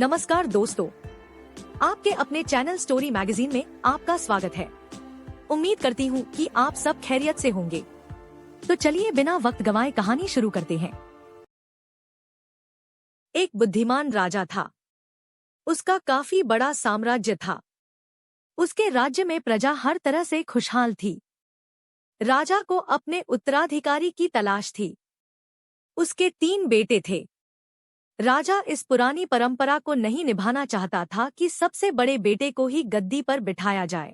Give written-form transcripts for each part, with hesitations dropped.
नमस्कार दोस्तों, आपके अपने चैनल स्टोरी मैगजीन में आपका स्वागत है। उम्मीद करती हूँ कि आप सब खैरियत से होंगे। तो चलिए बिना वक्त गंवाए कहानी शुरू करते हैं। एक बुद्धिमान राजा था। उसका काफी बड़ा साम्राज्य था। उसके राज्य में प्रजा हर तरह से खुशहाल थी। राजा को अपने उत्तराधिकारी की तलाश थी। उसके 3 बेटे थे। राजा इस पुरानी परंपरा को नहीं निभाना चाहता था कि सबसे बड़े बेटे को ही गद्दी पर बिठाया जाए।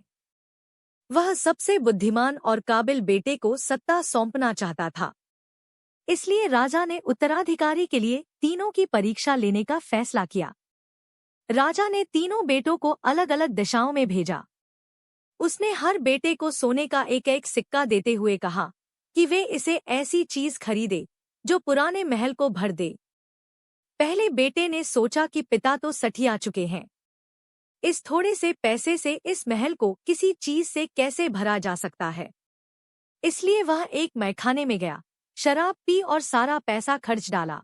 वह सबसे बुद्धिमान और काबिल बेटे को सत्ता सौंपना चाहता था। इसलिए राजा ने उत्तराधिकारी के लिए तीनों की परीक्षा लेने का फैसला किया। राजा ने तीनों बेटों को अलग अलग दिशाओं में भेजा। उसने हर बेटे को सोने का एक एक सिक्का देते हुए कहा कि वे इसे ऐसी चीज खरीदे जो पुराने महल को भर दे। पहले बेटे ने सोचा कि पिता तो सठिया चुके हैं। इस थोड़े से पैसे से इस महल को किसी चीज से कैसे भरा जा सकता है। इसलिए वह एक मैखाने में गया, शराब पी और सारा पैसा खर्च डाला।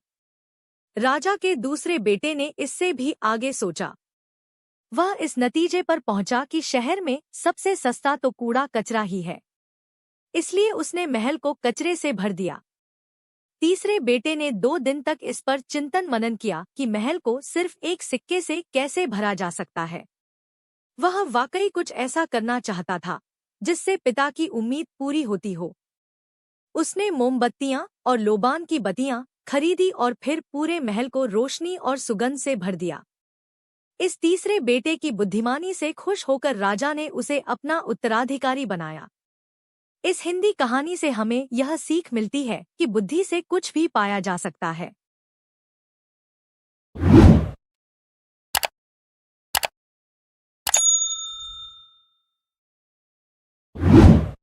राजा के दूसरे बेटे ने इससे भी आगे सोचा। वह इस नतीजे पर पहुंचा कि शहर में सबसे सस्ता तो कूड़ा कचरा ही है। इसलिए उसने महल को कचरे से भर दिया। तीसरे बेटे ने 2 दिन तक इस पर चिंतन मनन किया कि महल को सिर्फ एक सिक्के से कैसे भरा जा सकता है। वह वाकई कुछ ऐसा करना चाहता था जिससे पिता की उम्मीद पूरी होती हो। उसने मोमबत्तियां और लोबान की बत्तियां खरीदी और फिर पूरे महल को रोशनी और सुगंध से भर दिया। इस तीसरे बेटे की बुद्धिमानी से खुश होकर राजा ने उसे अपना उत्तराधिकारी बनाया। इस हिंदी कहानी से हमें यह सीख मिलती है कि बुद्धि से कुछ भी पाया जा सकता है।